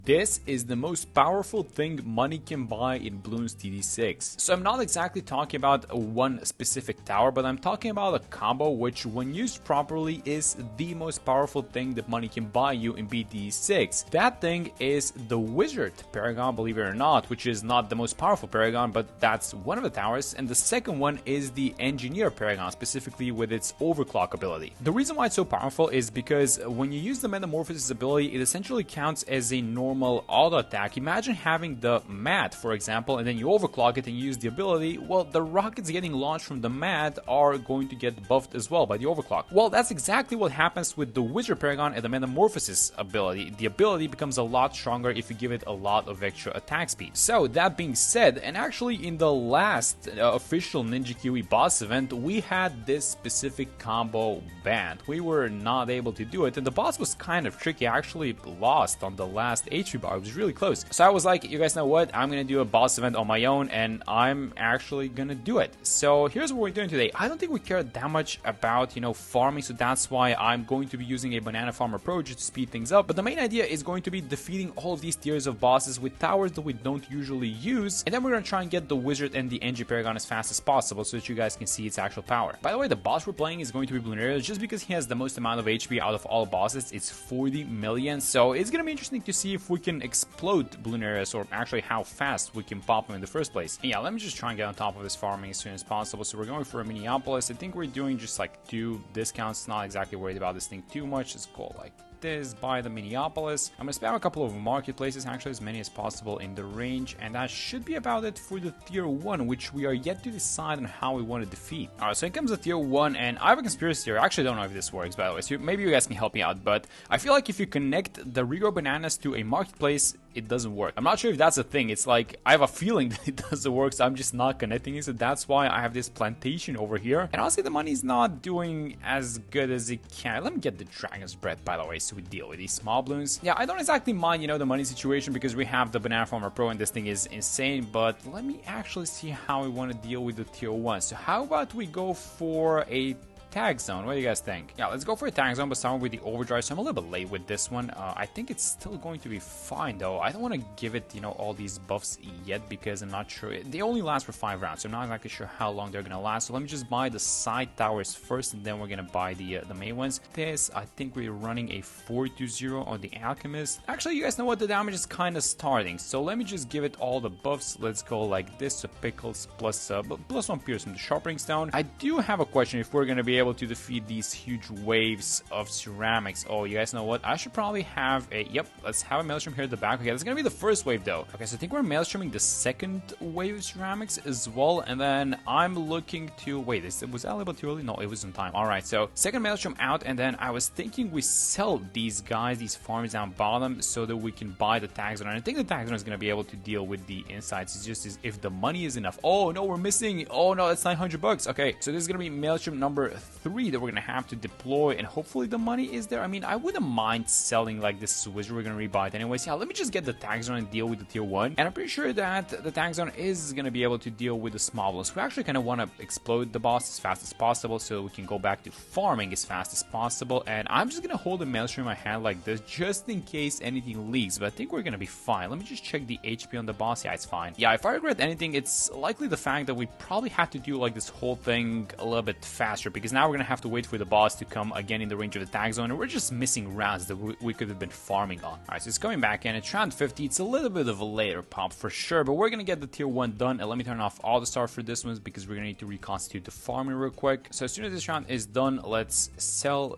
This is the most powerful thing money can buy in Bloons TD6. So I'm not exactly talking about one specific tower, but I'm talking about a combo which, when used properly, is the most powerful thing that money can buy you in BTD6. That thing is the Wizard Paragon, believe it or not, which is not the most powerful Paragon, but that's one of the towers. And the second one is the Engineer Paragon, specifically with its Overclock ability. The reason why it's so powerful is because when you use the Metamorphosis ability, it essentially counts as a normal auto attack. Imagine having the mat, for example, and then you overclock it and use the ability. Well, the rockets getting launched from the mat are going to get buffed as well by the overclock. Well, that's exactly what happens with the Wizard Paragon and the Metamorphosis ability. The ability becomes a lot stronger if you give it a lot of extra attack speed. So that being said, and actually in the last official Ninja Kiwi boss event, we had this specific combo banned. We were not able to do it, and the boss was kind of tricky. I actually lost on the last HP bar. It was really close. So I was like, you guys know what? I'm gonna do a boss event on my own, and I'm actually gonna do it. So here's what we're doing today. I don't think we care that much about, farming, so that's why I'm going to be using a banana farm approach to speed things up. But the main idea is going to be defeating all of these tiers of bosses with towers that we don't usually use, and then we're gonna try and get the Wizard and the Engie Paragon as fast as possible so that you guys can see its actual power. By the way, the boss we're playing is going to be Bloonarius just because he has the most amount of HP out of all bosses. It's 40 million, so it's gonna be interesting to see if we can explode Bloonarius, or actually how fast we can pop him in the first place. And yeah, let me just try and get on top of this farming as soon as possible. So we're going for a Minneapolis. I think we're doing just like 2 discounts, not exactly worried about this thing too much. Let's go like this, buy the Minneapolis. I'm gonna spam a couple of marketplaces, actually as many as possible in the range, and that should be about it for the tier 1, which we are yet to decide on how we want to defeat. Alright, so here comes the tier 1, and I have a conspiracy theory. I actually don't know if this works, by the way, so maybe you guys can help me out, but I feel like if you connect the regrow bananas to a marketplace, it doesn't work. I'm not sure if that's a thing. It's like, I have a feeling that it doesn't work, so I'm just not connecting it, so that's why I have this plantation over here. And honestly, the money's not doing as good as it can. Let me get the Dragon's Breath, by the way, so we deal with these small balloons. Yeah, I don't exactly mind, the money situation, because we have the Banana Farmer Pro and this thing is insane, but let me actually see how we want to deal with the tier 1. So how about we go for a tag zone? What do you guys think? Yeah, let's go for a tag zone, but somewhere with the overdrive. So I'm a little bit late with this one. I think it's still going to be fine though. I don't want to give it, all these buffs yet because I'm not sure. They only last for 5 rounds, so I'm not exactly sure how long they're gonna last. So let me just buy the side towers first, and then we're gonna buy the main ones. This, I think we're running a 4-0 on the Alchemist. Actually, you guys know what? The damage is kind of starting, so let me just give it all the buffs. Let's go like this. So Pickles plus +1 Pierce from the Sharpening Stone. I do have a question if we're gonna be able to defeat these huge waves of ceramics. Oh, you guys know what? I should probably have a... Yep, let's have a Maelstrom here at the back. Okay, that's gonna be the first wave though. Okay, so I think we're Maelstroming the second wave of ceramics as well, and then I'm looking to... Wait, was that a little bit too early? No, it was on time. Alright, so second Maelstrom out, and then I was thinking we sell these guys, these farms down bottom, so that we can buy the tag zone. And I think the tag zone is gonna be able to deal with the insights. It's just if the money is enough. Oh no, we're missing. Oh no, that's 900 bucks. Okay, so this is gonna be Maelstrom number 3 that we're gonna have to deploy, and hopefully the money is there. I mean, I wouldn't mind selling like this Wizard. We're gonna rebuy it anyways. Yeah, let me just get the tag zone and deal with the tier 1, and I'm pretty sure that the tag zone is gonna be able to deal with the small ones. We actually kind of want to explode the boss as fast as possible so we can go back to farming as fast as possible, and I'm just gonna hold the Maelstrom in my hand like this just in case anything leaks, but I think we're gonna be fine. Let me just check the HP on the boss. Yeah, it's fine. Yeah, if I regret anything, it's likely the fact that we probably had to do like this whole thing a little bit faster, because now we're gonna have to wait for the boss to come again in the range of the tag zone, and we're just missing rounds that we could have been farming on. Alright, so it's coming back in. It's round 50. It's a little bit of a later pop for sure, but we're gonna get the tier 1 done. And let me turn off all the stars for this one because we're gonna need to reconstitute the farming real quick. So as soon as this round is done, let's sell.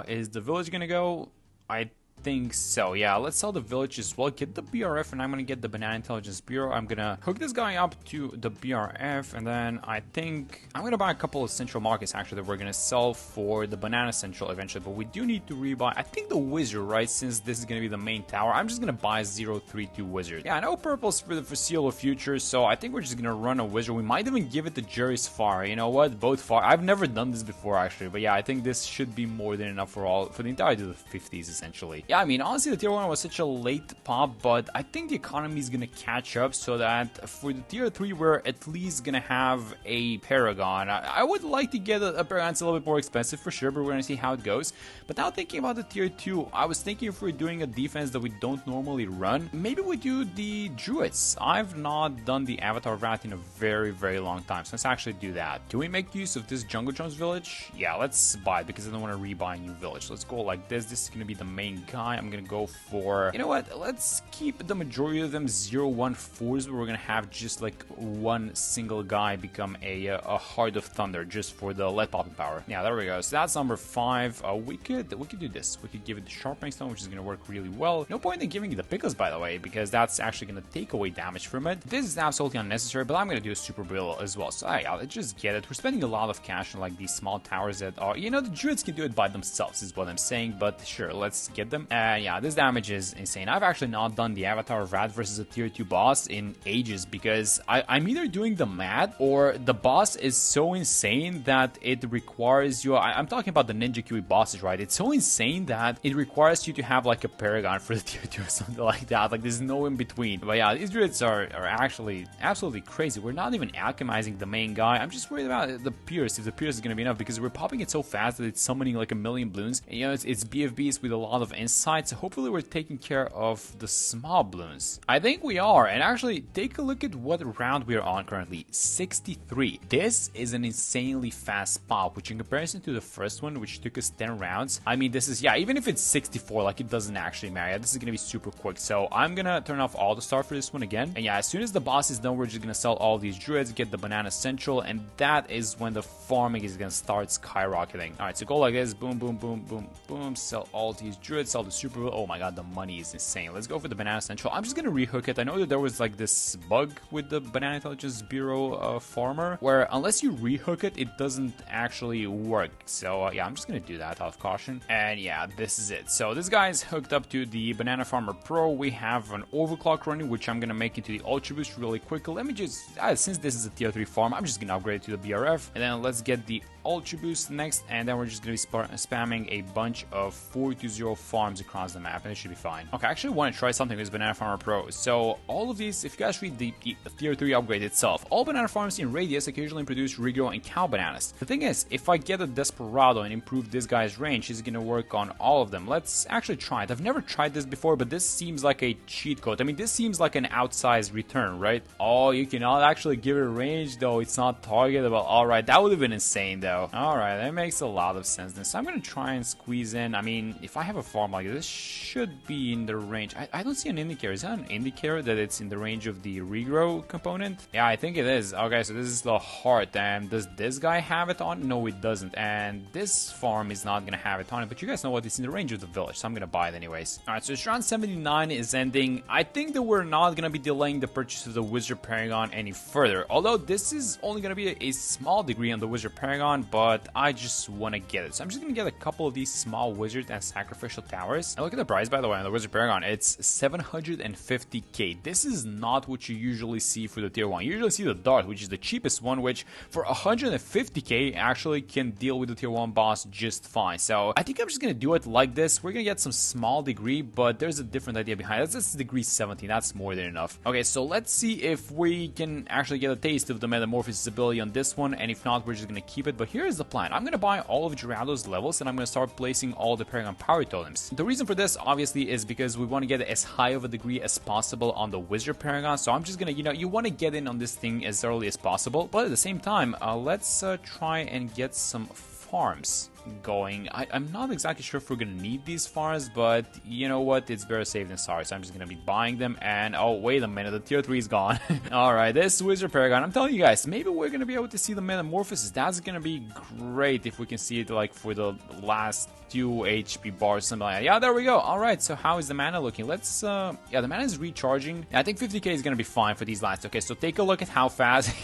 Is the village gonna go? I think so. Yeah, let's sell the village as well. Get the BRF, and I'm gonna get the Banana Intelligence Bureau. I'm gonna hook this guy up to the BRF, and then I think I'm gonna buy a couple of central markets actually that we're gonna sell for the Banana Central eventually. But we do need to rebuy, I think, the Wizard, right? Since this is gonna be the main tower, I'm just gonna buy 032 Wizard. Yeah, no purples for the foreseeable future, so I think we're just gonna run a Wizard. We might even give it to Jerry's Far. You know what? Both Far. I've never done this before actually, but yeah, I think this should be more than enough for the entirety of the 50s essentially. yeah, I mean, honestly, the tier 1 was such a late pop, but I think the economy is gonna catch up so that for the tier 3, we're at least gonna have a Paragon. I would like to get a Paragon. It's a little bit more expensive for sure, but we're gonna see how it goes. But now thinking about the tier 2, I was thinking if we're doing a defense that we don't normally run, maybe we do the Druids. I've not done the Avatar Rat in a very, very long time, so let's actually do that. Do we make use of this Jungle Jones village? Yeah, let's buy it because I don't want to rebuy a new village. Let's go like this. This is going to be the main guy. I'm going to go for, you know what, let's keep the majority of them 0-1-4s, but we're going to have just like one single guy become a Heart of Thunder just for the lead popping power. Yeah, there we go. So that's number 5. We could do this. We could give it the Sharpening Stone, which is going to work really well. No point in giving it the Pickles, by the way, because that's actually going to take away damage from it. This is absolutely unnecessary, but I'm going to do a Super Bill as well. So yeah, let's just get it. We're spending a lot of cash on like these small towers that are, you know, the Druids can do it by themselves is what I'm saying, but sure, let's get them. Yeah, this damage is insane. I've actually not done the Avatar Rat versus a tier 2 boss in ages because I'm either doing the math or the boss is so insane that it requires you, I'm talking about the Ninja QE bosses, right? It's so insane that it requires you to have like a Paragon for the tier 2 or something like that. Like there's no in between. But yeah, these Druids are actually absolutely crazy. We're not even alchemizing the main guy. I'm just worried about the Pierce, if the Pierce is going to be enough, because we're popping it so fast that it's summoning like a million balloons. And, you know, it's BFBs with a lot of insight, so hopefully we're taking care of the small balloons. I think we are, and actually, take a look at what round we are on currently. 63. This is an insanely fast pop, which in comparison to the first one, which took us 10 rounds, I mean, this is, yeah, even if it's 64, like, it doesn't actually matter. This is going to be super quick, so I'm going to turn off all the star for this one again. And yeah, as soon as the boss is done, we're just going to sell all these Druids, get the Banana Central, and that is when the farming is going to start skyrocketing. Alright, so go like this, boom, boom, boom, boom, boom, sell all these Druids, sell the Super, oh my god, the money is insane. Let's go for the Banana Central. I'm just going to rehook it. I know that there was like this bug with the Banana Intelligence Bureau farmer, where unless you rehook it, it doesn't actually work. So yeah, I'm just going to do that out of caution. And yeah, this is it. So this guy is hooked up to the Banana Farmer Pro. We have an overclock running, which I'm going to make into the Ultra Boost really quickly. Let me just, since this is a tier 3 farm, I'm just going to upgrade it to the BRF. And then let's get the Ultra Boost next, and then we're just going to be spamming a bunch of 4-0 farms across the map, and it should be fine. Okay, I actually want to try something with Banana Farmer Pro. So all of these, if you guys read the tier 3 upgrade itself, all banana farms in Radius occasionally produce regrow and cow bananas. The thing is, if I get a Desperado and improve this guy's range, he's going to work on all of them. Let's actually try it. I've never tried this before, but this seems like a cheat code. I mean, this seems like an outsized return, right? Oh, you cannot actually give it a range, though. It's not targetable. Alright, that would have been insane, though. Alright, that makes a lot of sense then. So I'm going to try and squeeze in. I mean, if I have a farm like this, should be in the range. I don't see an indicator. Is that an indicator that it's in the range of the regrow component? Yeah, I think it is. Okay, so this is the heart. And does this guy have it on? No, it doesn't. And this farm is not going to have it on it. But you guys know what? It's in the range of the village. So I'm going to buy it anyways. Alright, so round 79 is ending. I think that we're not going to be delaying the purchase of the Wizard Paragon any further. Although this is only going to be a small degree on the Wizard Paragon, but I just want to get it. So I'm just going to get a couple of these small wizard and sacrificial towers. And look at the price, by the way, on the Wizard Paragon. It's 750k. This is not what you usually see for the tier 1. You usually see the Dart, which is the cheapest one, which for 150k actually can deal with the tier 1 boss just fine. So I think I'm just going to do it like this. We're going to get some small degree, but there's a different idea behind it. That's degree 17. That's more than enough. Okay, so let's see if we can actually get a taste of the Metamorphosis ability on this one, and if not, we're just going to keep it. But here's the plan. I'm going to buy all of Girado's levels, and I'm going to start placing all the Paragon Power Totems. The reason for this, obviously, is because we want to get as high of a degree as possible on the Wizard Paragon. So I'm just going to, you want to get in on this thing as early as possible. But at the same time, let's try and get some farms going. I'm not exactly sure if we're gonna need these farms, but you know what, it's better safe than sorry, so I'm just gonna be buying them. And oh, wait a minute, the tier 3 is gone. Alright, this Wizard Paragon, I'm telling you guys, maybe we're gonna be able to see the Metamorphosis. That's gonna be great if we can see it like for the last 2 HP bars, something like that. Yeah, there we go. Alright, so how is the mana looking? Let's yeah, the mana is recharging. I think 50k is gonna be fine for these last. Okay, so take a look at how fast.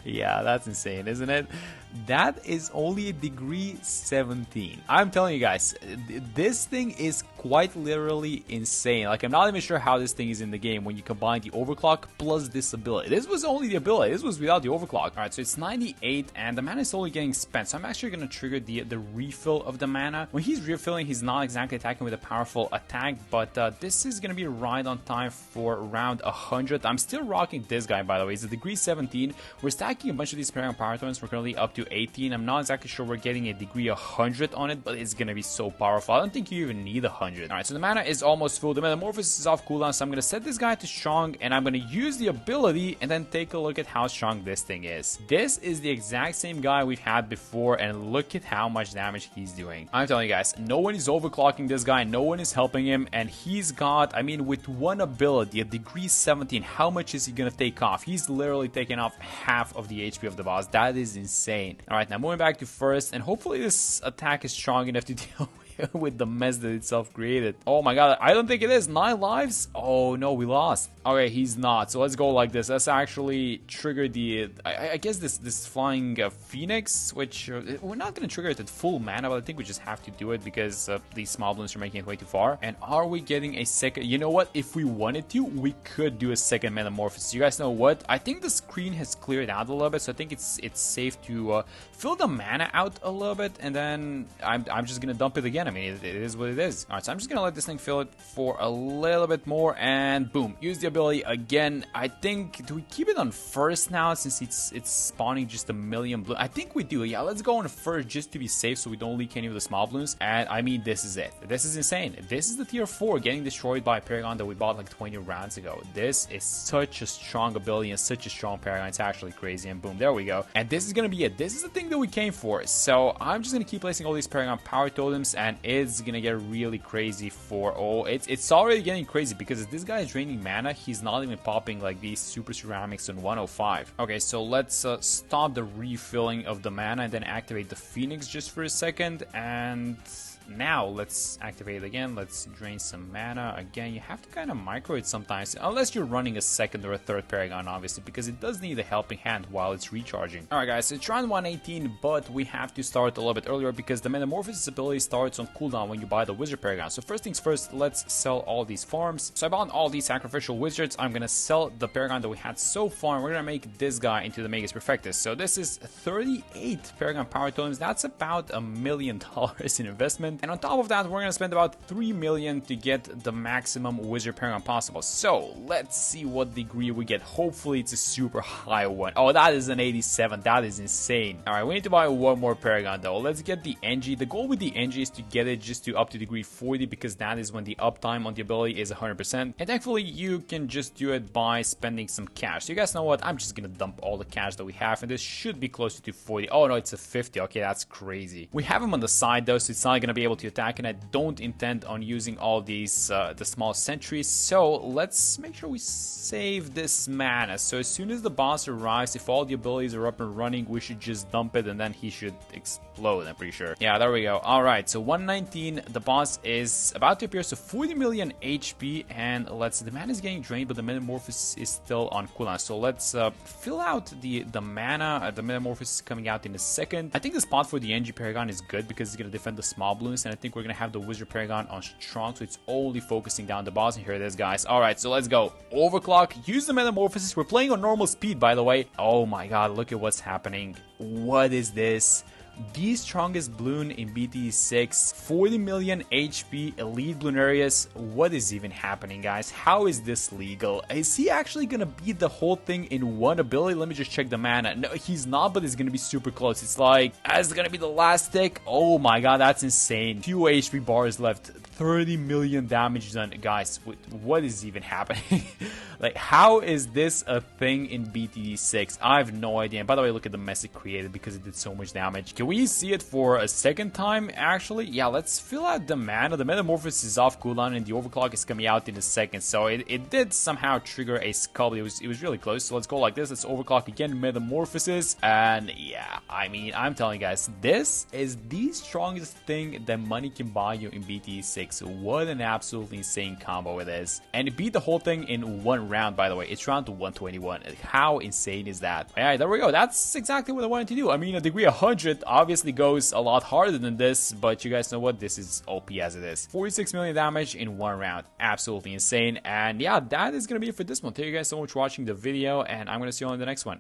Yeah, that's insane, isn't it? that is only a degree 17. I'm telling you guys, this thing is quite literally insane. Like, I'm not even sure how this thing is in the game when you combine the overclock plus this ability. This was only the ability. This was without the overclock. All right, so it's 98 and the mana is slowly getting spent. So I'm actually going to trigger the refill of the mana. When he's refilling, he's not exactly attacking with a powerful attack, but this is going to be right on time for round 100. I'm still rocking this guy, by the way. It's a degree 17. We're stacking a bunch of these Paragon Power Totems. We're currently up to 18. I'm not exactly sure we're getting a degree 100 on it, but it's going to be so powerful. I don't think you even need 100. All right, so the mana is almost full. The Metamorphosis is off cooldown, so I'm going to set this guy to strong, and I'm going to use the ability and then take a look at how strong this thing is. This is the exact same guy we've had before, and look at how much damage he's doing. I'm telling you guys, no one is overclocking this guy, no one is helping him, and he's got, I mean, with one ability, a degree 17, how much is he going to take off? He's literally taking off half of the HP of the boss. That is insane. All right, now moving back to first, and hopefully this attack is strong enough to deal with the mess that itself created. Oh my god, I don't think it is. 9 lives? Oh no, we lost. Okay, he's not. So let's go like this. Let's actually trigger the, I guess this flying phoenix, which we're not going to trigger it at full mana, but I think we just have to do it because these small balloons are making it way too far. And are we getting a second? You know what? If we wanted to, we could do a second metamorphosis. You guys know what? I think the screen has cleared out a little bit, so I think it's safe to fill the mana out a little bit, and then I'm just going to dump it again. I mean, it is what it is. All right, so I'm just going to let this thing fill it for a little bit more, and boom, use the ability again. I think, do we keep it on first now since it's spawning just a million blue? I think we do. Yeah, let's go on first just to be safe so we don't leak any of the small balloons. And I mean, this is it. This is insane. This is the tier 4 getting destroyed by a Paragon that we bought like 20 rounds ago. This is such a strong ability and such a strong Paragon. It's actually crazy. And boom, there we go. And this is going to be it. This is the thing that we came for. So I'm just going to keep placing all these Paragon Power Totems, and it's going to get really crazy for, oh, it's already getting crazy because this guy is draining mana. He's not even popping like these super ceramics on 105. Okay, so let's stop the refilling of the mana and then activate the Phoenix just for a second, and now let's activate it again. Let's drain some mana again. You have to kind of micro it sometimes, unless you're running a second or a third Paragon, obviously, because it does need a helping hand while it's recharging. Alright guys, so it's round 118, but we have to start a little bit earlier because the Metamorphosis ability starts on cooldown when you buy the Wizard Paragon. So first things first, let's sell all these farms. So I bought all these Sacrificial Wizards. I'm gonna sell the Paragon that we had so far, and we're gonna make this guy into the Magus Perfectus. So this is 38 Paragon Power Totems. That's about $1 million in investment. And on top of that, we're going to spend about 3 million to get the maximum Wizard Paragon possible. So let's see what degree we get. Hopefully it's a super high one. Oh, that is an 87. That is insane. All right, we need to buy one more Paragon though. Let's get the NG. The goal with the NG is to get it just to up to degree 40 because that is when the uptime on the ability is 100%. And thankfully you can just do it by spending some cash. So you guys know what? I'm just going to dump all the cash that we have, and this should be closer to 40. Oh no, it's a 50. Okay, that's crazy. We have him on the side though, so it's not going to be able to attack, and I don't intend on using all these the small sentries, so let's make sure we save this mana. So as soon as the boss arrives, if all the abilities are up and running, we should just dump it and then he should explode, I'm pretty sure. Yeah, there we go. Alright, so 119, the boss is about to appear, so 40 million HP, and the mana is getting drained, but the Metamorphosis is still on cooldown. So let's fill out the mana. The Metamorphosis is coming out in a second. I think the spot for the NG Paragon is good because it's going to defend the small balloons, and I think we're going to have the Wizard Paragon on strong, so it's only focusing down the boss. And here it is, guys. Alright, so let's go. Overclock, use the Metamorphosis. We're playing on normal speed, by the way. Oh my god, look at what's happening. What is this? The strongest balloon in BTD6, 40 million HP, elite Bloonarius. What is even happening, guys? How is this legal? Is he actually gonna beat the whole thing in one ability? Let me just check the mana. No, he's not, but it's gonna be super close. It's like, that's gonna be the last tick. Oh my god, that's insane. 2 HP bars left. 30 million damage done. Guys, what is even happening? Like, how is this a thing in BTD6? I have no idea. And by the way, look at the mess it created because it did so much damage. Can we see it for a second time, actually? Yeah, let's fill out the mana. The Metamorphosis is off cooldown and the Overclock is coming out in a second. So it did somehow trigger a Skull. It was really close. So let's go like this. Let's Overclock again, Metamorphosis. And yeah, I mean, I'm telling you guys, this is the strongest thing that money can buy you in BTD6. What an absolutely insane combo it is. And it beat the whole thing in one one round, by the way. It's round to 121. How insane is that? Alright, there we go. That's exactly what I wanted to do. I mean, a degree 100 obviously goes a lot harder than this, but you guys know what? This is OP as it is. 46 million damage in one round. Absolutely insane. And yeah, that is going to be it for this one. Thank you guys so much for watching the video, and I'm going to see you on the next one.